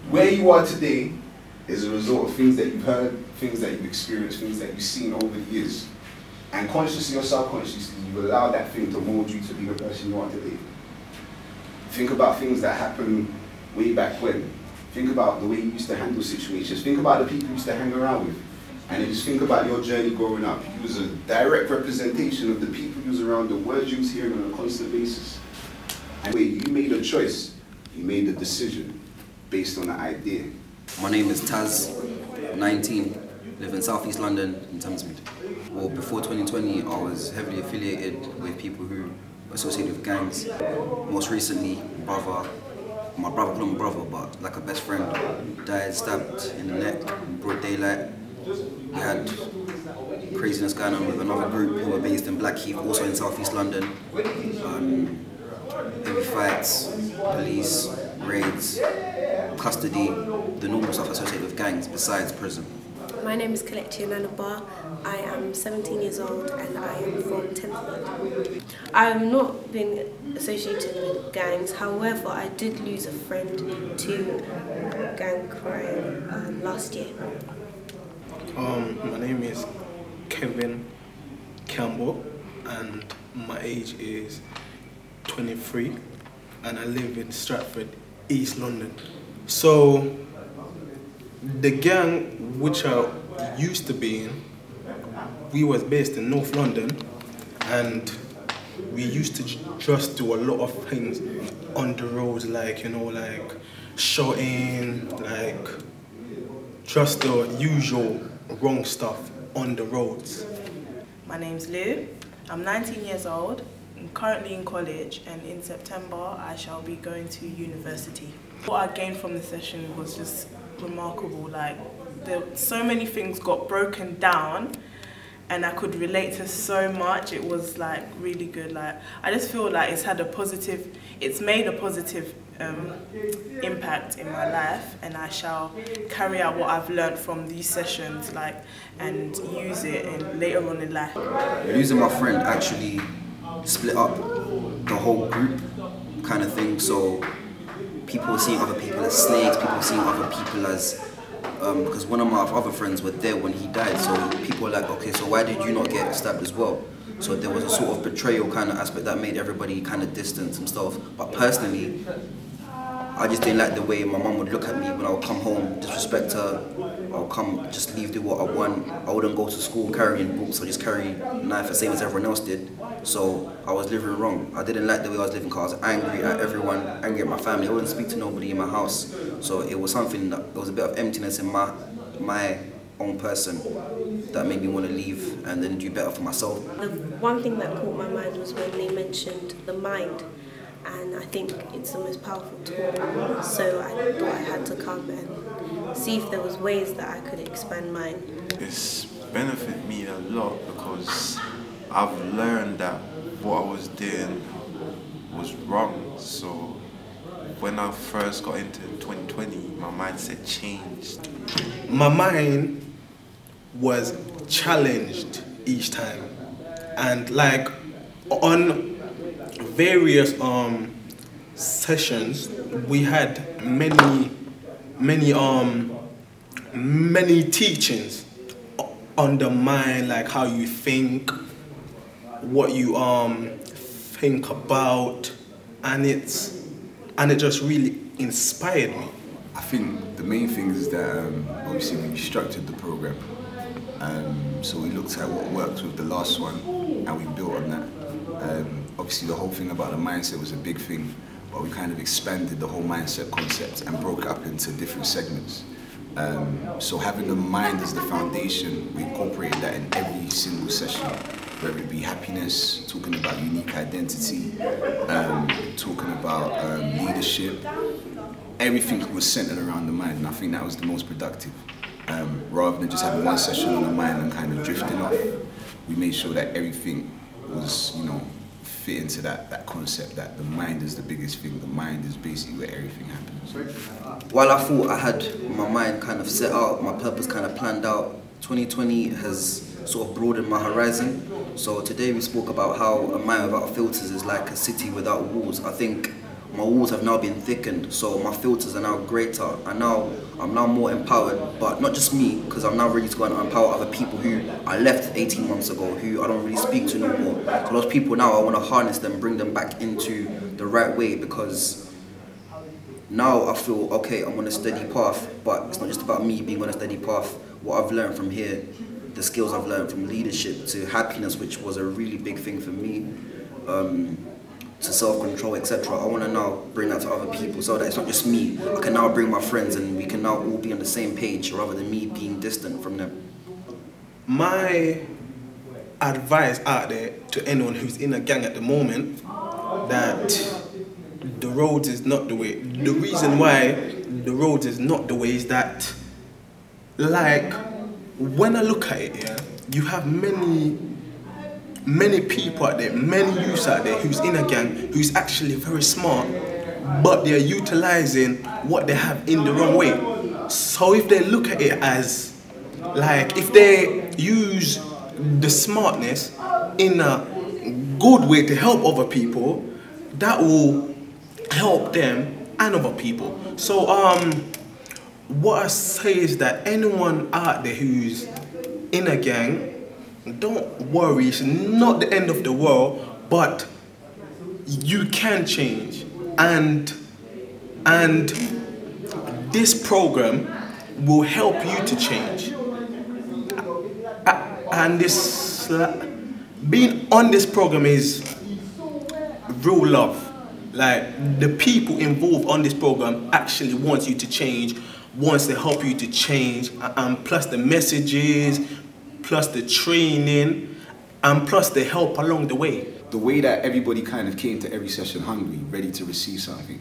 Where you are today is a result of things that you've heard, things that you've experienced, things that you've seen over the years. And consciously or subconsciously, you've allowed that thing to mold you to be the person you are today. Think about things that happened way back when. Think about the way you used to handle situations. Think about the people you used to hang around with. And then just think about your journey growing up. You was a direct representation of the people you was around, the words you was hearing on a constant basis. And when you made a choice, you made a decision based on an idea. My name is Taz, 19, live in South East London, in Thamesmead. Well, before 2020, I was heavily affiliated with people who were associated with gangs. Most recently, my brother, not my brother, but like a best friend, died stabbed in the neck in broad daylight. We had craziness going on with another group who were based in Blackheath, also in South East London. Heavy fights, police, raids, custody, the normal stuff associated with gangs besides prison. My name is Kelechi Nanabar. I am 17 years old and I am from Thamesmead. I have not been associated with gangs, however I did lose a friend to gang crime last year. My name is Kevin Campbell and my age is 23 and I live in Stratford, East London. So the gang which I used to be in, we was based in North London and we used to just do a lot of things on the roads, like, you know, like shouting, like just the usual wrong stuff on the roads. My name's Lou, I'm 19 years old, I'm currently in college and in September I shall be going to university. What I gained from the session was just remarkable, like so many things got broken down and I could relate to so much. It was like really good. Like I just feel like it's made a positive impact in my life, and I shall carry out what I've learned from these sessions, like, and use it later on in life. Losing my friend actually split up the whole group kind of thing. So people were seeing other people as snakes, people were seeing other people as because one of my other friends were there when he died, so people were like, okay, so why did you not get stabbed as well? So there was a sort of betrayal kind of aspect that made everybody kind of distant and stuff. But personally, I just didn't like the way my mum would look at me when I would come home, disrespect her. I'll come, just leave, do what I want. I wouldn't go to school carrying books, I just carry a knife the same as everyone else did. So I was living wrong. I didn't like the way I was living because I was angry at everyone, angry at my family. I wouldn't speak to nobody in my house. So it was something that, there was a bit of emptiness in my own person that made me want to leave and then do better for myself. The one thing that caught my mind was when they mentioned the mind, and I think it's the most powerful tool, so I thought I had to come and see if there was ways that I could expand mine. It's benefited me a lot because I've learned that what I was doing was wrong. So when I first got into 2020, my mindset changed. My mind was challenged each time, and like on various sessions we had many teachings on the mind, like how you think, what you think about, and it just really inspired me. I think the main thing is that obviously we structured the program, so we looked at what worked with the last one and we built on that. Obviously the whole thing about the mindset was a big thing, but we kind of expanded the whole mindset concept and broke it up into different segments. So having the mind as the foundation, we incorporated that in every single session, whether it be happiness, talking about unique identity, talking about leadership. Everything was centered around the mind, and I think that was the most productive. Rather than just having one session on the mind and kind of drifting off, we made sure that everything was, you know, fit into that concept that the mind is the biggest thing. The mind is basically where everything happens. While I thought I had my mind kind of set out, my purpose kind of planned out, 2020 has sort of broadened my horizon. So today we spoke about how a mind without filters is like a city without walls. I think my walls have now been thickened, so my filters are now greater. I'm now more empowered, but not just me, because I'm now ready to go and empower other people who I left 18 months ago, who I don't really speak to no more. So those people now, I want to harness them, bring them back into the right way, because now I feel, okay, I'm on a steady path, but it's not just about me being on a steady path. What I've learned from here, the skills I've learned from leadership to happiness, which was a really big thing for me, to self-control, etc. I want to now bring that to other people so that it's not just me. I can now bring my friends and we can now all be on the same page rather than me being distant from them. My advice out there to anyone who's in a gang at the moment, that the roads is not the way. The reason why the roads is not the way is that, like, when I look at it, yeah, you have many people out there, many youths out there who's in a gang, who's actually very smart, but they're utilizing what they have in the wrong way. So if they look at it as, like, if they use the smartness in a good way to help other people, that will help them and other people. So what I say is that anyone out there who's in a gang, don't worry, it's not the end of the world, but you can change. And this program will help you to change. And this, being on this program is real love. Like, the people involved on this program actually want you to change, wants to help you to change, and plus the messages, plus the training, and plus the help along the way. The way that everybody kind of came to every session hungry, ready to receive something.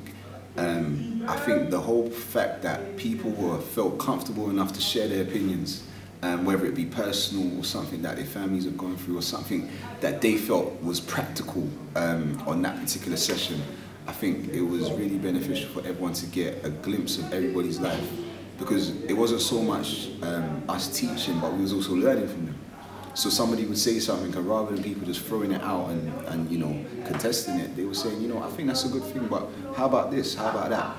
I think the whole fact that people felt comfortable enough to share their opinions, whether it be personal or something that their families have gone through or something that they felt was practical on that particular session, I think it was really beneficial for everyone to get a glimpse of everybody's life, because it wasn't so much us teaching, but we was also learning from them. So somebody would say something, and rather than people just throwing it out and you know, contesting it, they were saying, you know, I think that's a good thing, but how about this, how about that?